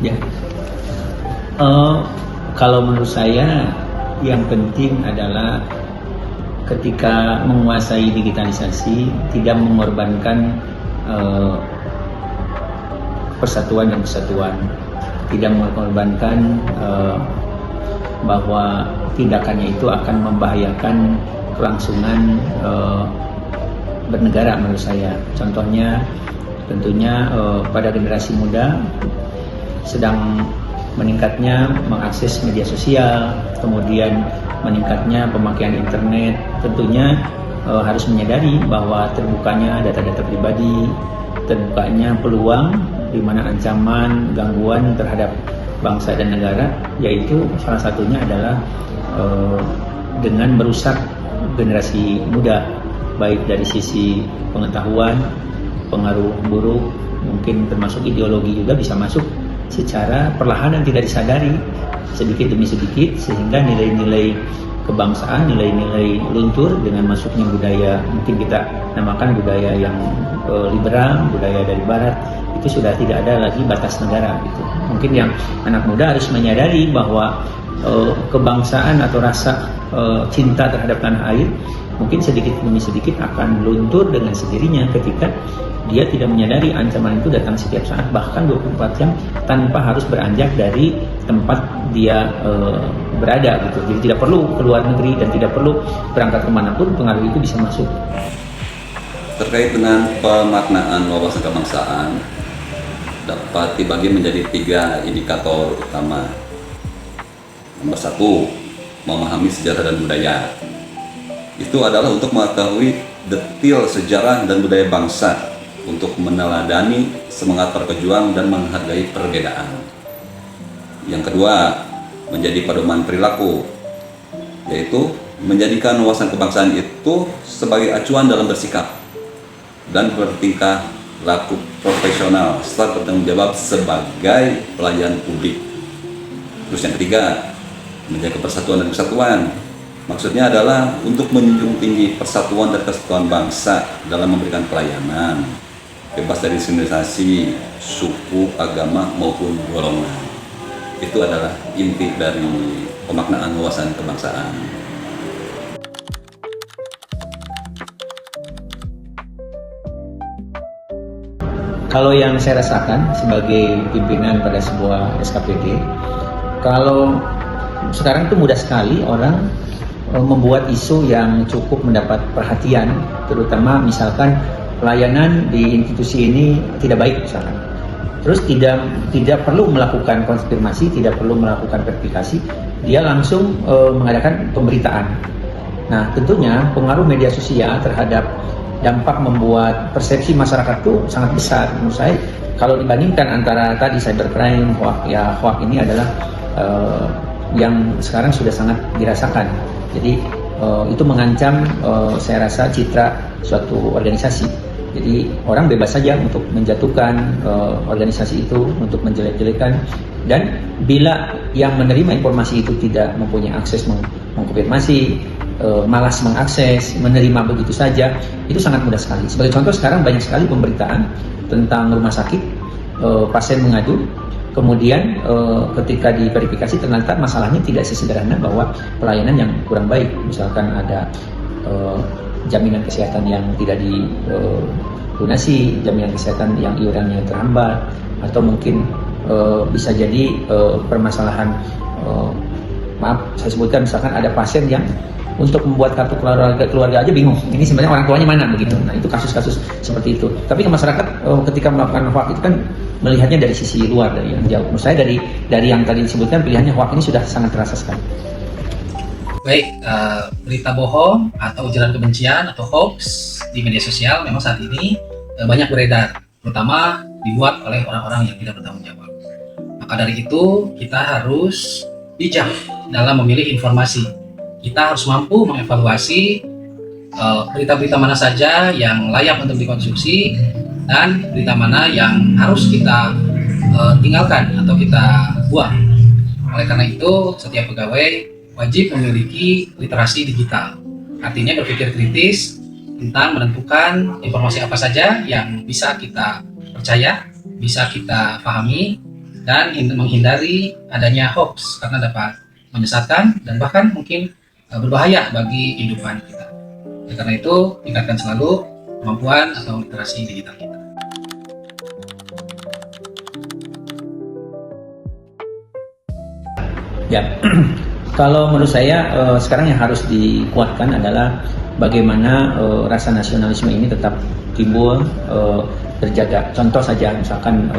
Ya, kalau menurut saya yang penting adalah ketika menguasai digitalisasi tidak mengorbankan eh, persatuan dan kesatuan, tidak mengorbankan bahwa tindakannya itu akan membahayakan kelangsungan bernegara menurut saya. Contohnya tentunya pada generasi muda sedang meningkatnya mengakses media sosial, kemudian meningkatnya pemakaian internet, tentunya harus menyadari bahwa terbukanya data-data pribadi, terbukanya peluang di mana ancaman gangguan terhadap bangsa dan negara, yaitu salah satunya adalah dengan merusak generasi muda, baik dari sisi pengetahuan, pengaruh buruk, mungkin termasuk ideologi juga bisa masuk secara perlahan dan tidak disadari, sedikit demi sedikit, sehingga nilai-nilai kebangsaan, nilai-nilai luntur dengan masuknya budaya, mungkin kita namakan budaya yang liberal, budaya dari barat, itu sudah tidak ada lagi batas negara gitu. Mungkin yang anak muda harus menyadari bahwa kebangsaan atau rasa cinta terhadap tanah air mungkin sedikit demi sedikit akan luntur dengan sendirinya ketika dia tidak menyadari ancaman itu datang setiap saat, bahkan 24 jam tanpa harus beranjak dari tempat dia berada gitu. Jadi tidak perlu keluar negeri dan tidak perlu berangkat kemanapun, pengaruh itu bisa masuk. Terkait dengan pemaknaan wawasan kebangsaan dapat dibagi menjadi 3 indikator utama. Nomor 1, memahami sejarah dan budaya. Itu adalah untuk mengetahui detail sejarah dan budaya bangsa, untuk meneladani semangat perjuang dan menghargai perbedaan. Yang kedua, menjadi pedoman perilaku, yaitu menjadikan wawasan kebangsaan itu sebagai acuan dalam bersikap dan bertingkah laku profesional serta bertanggung jawab sebagai pelayan publik. Terus yang ketiga, menjaga persatuan dan kesatuan. Maksudnya adalah untuk menjunjung tinggi persatuan dan kesatuan bangsa dalam memberikan pelayanan, bebas dari diskriminasi, suku, agama, maupun golongan. Itu adalah inti dari pemaknaan wawasan kebangsaan. Kalau yang saya rasakan sebagai pimpinan pada sebuah SKPD, kalau sekarang itu mudah sekali orang membuat isu yang cukup mendapat perhatian, terutama misalkan pelayanan di institusi ini tidak baik misalkan. Terus tidak perlu melakukan konfirmasi, tidak perlu melakukan verifikasi, dia langsung mengadakan pemberitaan. Nah, tentunya pengaruh media sosial terhadap dampak membuat persepsi masyarakat itu sangat besar. Menurut saya, kalau dibandingkan antara tadi cybercrime, hoax ini adalah yang sekarang sudah sangat dirasakan. Jadi itu mengancam saya rasa citra suatu organisasi. Jadi orang bebas saja untuk menjatuhkan organisasi itu, untuk menjelek-jelekan, dan bila yang menerima informasi itu tidak mempunyai akses mengkonfirmasi, malas mengakses, menerima begitu saja, itu sangat mudah sekali. Sebagai contoh, sekarang banyak sekali pemberitaan tentang rumah sakit, pasien mengadu, kemudian ketika diverifikasi ternyata masalahnya tidak sesederhana bahwa pelayanan yang kurang baik, misalkan ada jaminan kesehatan yang tidak dilunasi, jaminan kesehatan yang iurannya terhambat, atau mungkin bisa jadi permasalahan, maaf saya sebutkan, misalkan ada pasien yang untuk membuat kartu keluarga aja bingung, ini sebenarnya orang tuanya mana begitu. Nah, itu kasus-kasus seperti itu. Tapi ke masyarakat ketika melakukan hoax itu kan melihatnya dari sisi luar, dari yang jauh. Menurut saya dari yang tadi disebutkan, pilihannya hoax ini sudah sangat terasa sekali. Baik, berita bohong atau ujaran kebencian atau hoax di media sosial memang saat ini banyak beredar, terutama dibuat oleh orang-orang yang tidak bertanggung jawab. Maka dari itu kita harus bijak dalam memilih informasi. Kita harus mampu mengevaluasi berita-berita mana saja yang layak untuk dikonsumsi dan berita mana yang harus kita tinggalkan atau kita buang. Oleh karena itu, setiap pegawai wajib memiliki literasi digital. Artinya berpikir kritis tentang menentukan informasi apa saja yang bisa kita percaya, bisa kita pahami, dan menghindari adanya hoax karena dapat menyesatkan dan bahkan mungkin berbahaya bagi kehidupan kita. Oleh karena itu, tingkatkan selalu kemampuan atau literasi digital kita. Ya, kalau menurut saya sekarang yang harus dikuatkan adalah bagaimana rasa nasionalisme ini tetap timbul, terjaga. Contoh saja, misalkan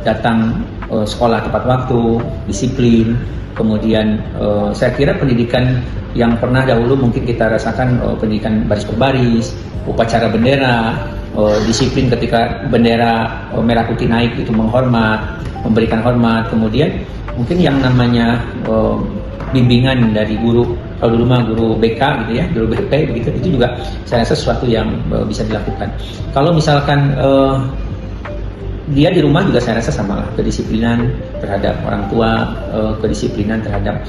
datang sekolah tepat waktu, disiplin. Kemudian saya kira pendidikan yang pernah dahulu mungkin kita rasakan, pendidikan baris berbaris, upacara bendera, disiplin ketika bendera merah putih naik itu menghormat, memberikan hormat. Kemudian mungkin yang namanya bimbingan dari guru, kalau dulu mah guru BK gitu ya, guru BP begitu, itu juga saya rasa sesuatu yang bisa dilakukan. Kalau misalkan dia di rumah juga saya rasa sama lah, kedisiplinan terhadap orang tua, kedisiplinan terhadap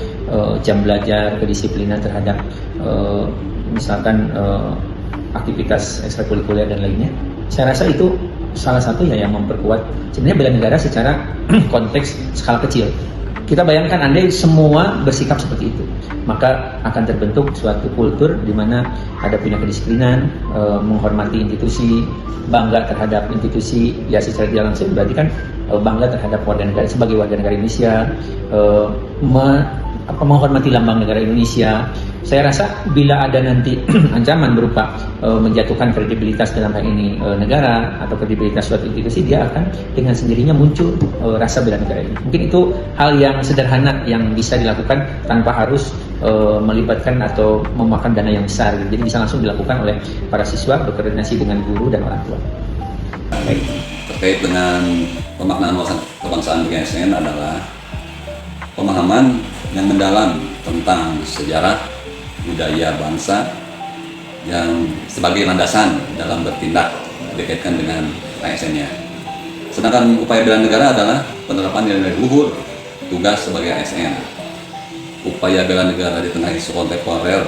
jam belajar, kedisiplinan terhadap misalkan aktivitas ekstrakurikuler dan lainnya. Saya rasa itu salah satu ya yang memperkuat sebenarnya bela negara secara konteks skala kecil. Kita bayangkan andai semua bersikap seperti itu, maka akan terbentuk suatu kultur di mana ada punya kedisiplinan, menghormati institusi, bangga terhadap institusi, ya secara tidak langsung berarti kan bangga terhadap warga negara sebagai warga negara Indonesia, menghormati lambang negara Indonesia. Saya rasa bila ada nanti ancaman berupa menjatuhkan kredibilitas dalam hal ini negara atau kredibilitas suatu institusi, dia akan dengan sendirinya muncul rasa bela negara ini. Mungkin itu hal yang sederhana yang bisa dilakukan tanpa harus melibatkan atau memakan dana yang besar. Jadi bisa langsung dilakukan oleh para siswa berkoordinasi dengan guru dan orang tua. Baik. Terkait dengan pemaknaan wawasan kebangsaan bagi ASN adalah pemahaman yang mendalam tentang sejarah, budaya bangsa yang sebagai landasan dalam bertindak dikaitkan dengan ASN-nya. Sedangkan upaya bela negara adalah penerapan nilai luhur tugas sebagai ASN. Upaya bela negara di tengah isu kontemporer,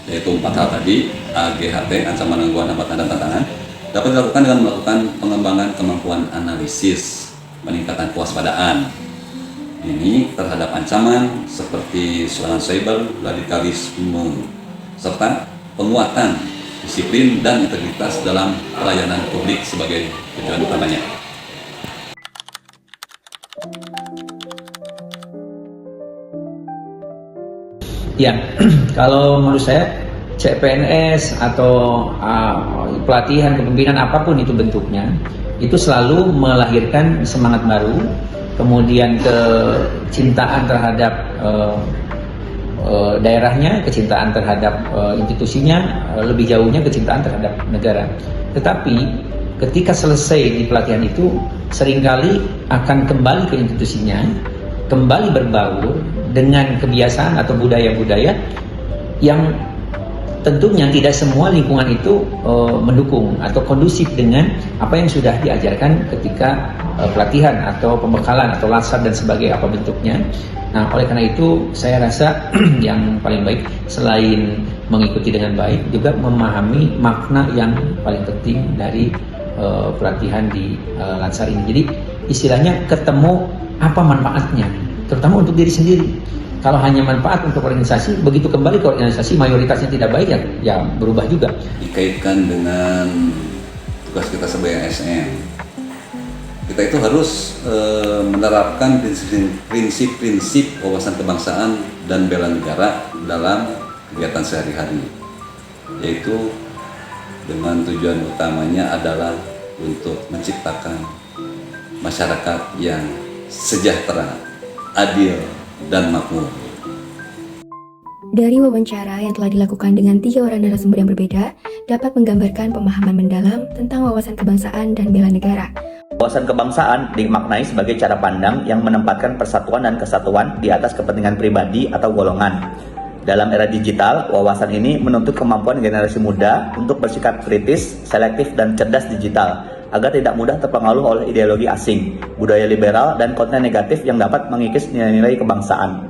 yaitu 4 hal tadi, AGHT, ancaman, gangguan, hambatan, dan tantangan, dapat dilakukan dengan melakukan pengembangan kemampuan analisis, peningkatan kewaspadaan ini terhadap ancaman seperti serangan cyber, radikalisme, serta penguatan disiplin dan integritas dalam pelayanan publik sebagai tujuan utamanya. Ya, kalau menurut saya CPNS atau pelatihan kepemimpinan apapun itu bentuknya, itu selalu melahirkan semangat baru, kemudian kecintaan terhadap daerahnya, kecintaan terhadap institusinya, lebih jauhnya kecintaan terhadap negara. Tetapi ketika selesai di pelatihan itu, seringkali akan kembali ke institusinya, kembali berbaur dengan kebiasaan atau budaya-budaya yang tentunya tidak semua lingkungan itu mendukung atau kondusif dengan apa yang sudah diajarkan ketika pelatihan atau pembekalan atau lasar dan sebagai apa bentuknya. Nah, oleh karena itu saya rasa yang paling baik selain mengikuti dengan baik juga memahami makna yang paling penting dari pelatihan di Lansar ini. Jadi istilahnya ketemu apa manfaatnya, terutama untuk diri sendiri. Kalau hanya manfaat untuk organisasi, begitu kembali ke organisasi mayoritasnya tidak baik ya berubah juga. Dikaitkan dengan tugas kita sebagai ASN, kita itu harus menerapkan prinsip-prinsip wawasan kebangsaan dan bela negara dalam kegiatan sehari-hari, yaitu dengan tujuan utamanya adalah untuk menciptakan masyarakat yang sejahtera, adil, dan makmur. Dari wawancara yang telah dilakukan dengan 3 orang narasumber yang berbeda, dapat menggambarkan pemahaman mendalam tentang wawasan kebangsaan dan bela negara. Wawasan kebangsaan dimaknai sebagai cara pandang yang menempatkan persatuan dan kesatuan di atas kepentingan pribadi atau golongan. Dalam era digital, wawasan ini menuntut kemampuan generasi muda untuk bersikap kritis, selektif, dan cerdas digital, agar tidak mudah terpengaruh oleh ideologi asing, budaya liberal, dan konten negatif yang dapat mengikis nilai-nilai kebangsaan.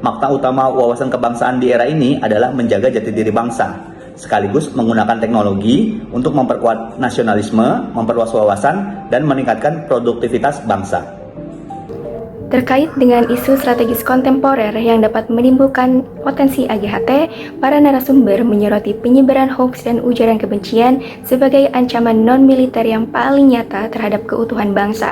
Makna utama wawasan kebangsaan di era ini adalah menjaga jati diri bangsa, sekaligus menggunakan teknologi untuk memperkuat nasionalisme, memperluas wawasan, dan meningkatkan produktivitas bangsa. Terkait dengan isu strategis kontemporer yang dapat menimbulkan potensi AGHT, para narasumber menyoroti penyebaran hoaks dan ujaran kebencian sebagai ancaman non-militer yang paling nyata terhadap keutuhan bangsa.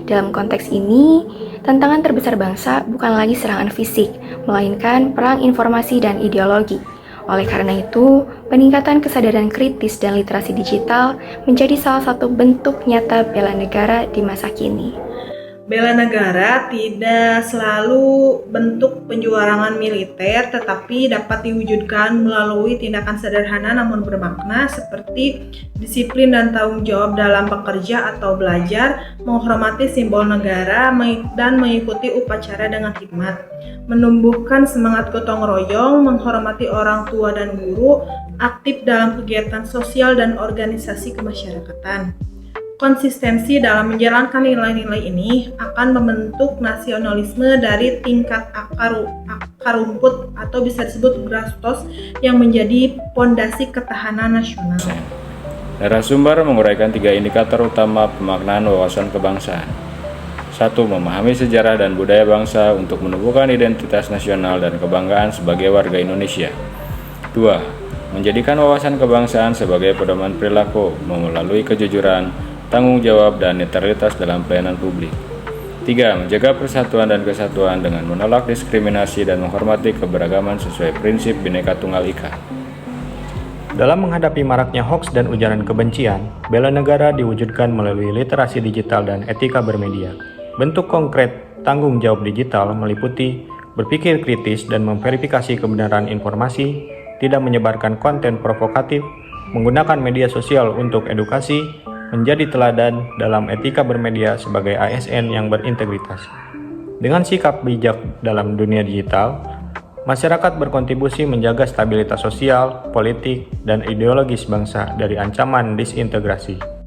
Dalam konteks ini, tantangan terbesar bangsa bukan lagi serangan fisik, melainkan perang informasi dan ideologi. Oleh karena itu, peningkatan kesadaran kritis dan literasi digital menjadi salah satu bentuk nyata bela negara di masa kini. Bela negara tidak selalu bentuk penjuarangan militer, tetapi dapat diwujudkan melalui tindakan sederhana namun bermakna seperti disiplin dan tanggung jawab dalam bekerja atau belajar, menghormati simbol negara, dan mengikuti upacara dengan hikmat, menumbuhkan semangat gotong royong, menghormati orang tua dan guru, aktif dalam kegiatan sosial dan organisasi kemasyarakatan. Konsistensi dalam menjalankan nilai-nilai ini akan membentuk nasionalisme dari tingkat akar rumput atau bisa disebut grassroots yang menjadi pondasi ketahanan nasional. Narasumber menguraikan 3 indikator utama pemaknaan wawasan kebangsaan. 1. Memahami sejarah dan budaya bangsa untuk menumbuhkan identitas nasional dan kebanggaan sebagai warga Indonesia. 2. Menjadikan wawasan kebangsaan sebagai pedoman perilaku melalui kejujuran, tanggung jawab, dan netralitas dalam pelayanan publik. 3. Menjaga persatuan dan kesatuan dengan menolak diskriminasi dan menghormati keberagaman sesuai prinsip Bhinneka Tunggal Ika. Dalam menghadapi maraknya hoaks dan ujaran kebencian, bela negara diwujudkan melalui literasi digital dan etika bermedia. Bentuk konkret tanggung jawab digital meliputi berpikir kritis dan memverifikasi kebenaran informasi, tidak menyebarkan konten provokatif, menggunakan media sosial untuk edukasi, menjadi teladan dalam etika bermedia sebagai ASN yang berintegritas. Dengan sikap bijak dalam dunia digital, masyarakat berkontribusi menjaga stabilitas sosial, politik, dan ideologis bangsa dari ancaman disintegrasi.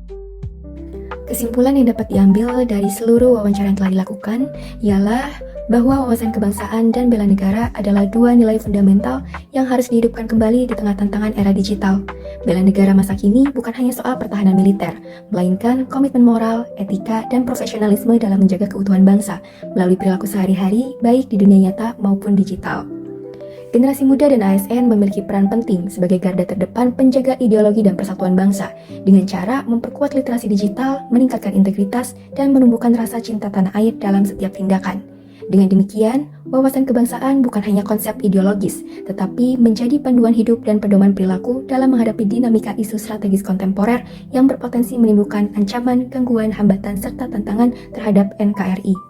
Kesimpulan yang dapat diambil dari seluruh wawancara yang telah dilakukan ialah bahwa wawasan kebangsaan dan bela negara adalah 2 nilai fundamental yang harus dihidupkan kembali di tengah tantangan era digital. Bela negara masa kini bukan hanya soal pertahanan militer, melainkan komitmen moral, etika, dan profesionalisme dalam menjaga keutuhan bangsa melalui perilaku sehari-hari, baik di dunia nyata maupun digital. Generasi muda dan ASN memiliki peran penting sebagai garda terdepan penjaga ideologi dan persatuan bangsa dengan cara memperkuat literasi digital, meningkatkan integritas, dan menumbuhkan rasa cinta tanah air dalam setiap tindakan. Dengan demikian, wawasan kebangsaan bukan hanya konsep ideologis, tetapi menjadi panduan hidup dan pedoman perilaku dalam menghadapi dinamika isu strategis kontemporer yang berpotensi menimbulkan ancaman, gangguan, hambatan, serta tantangan terhadap NKRI.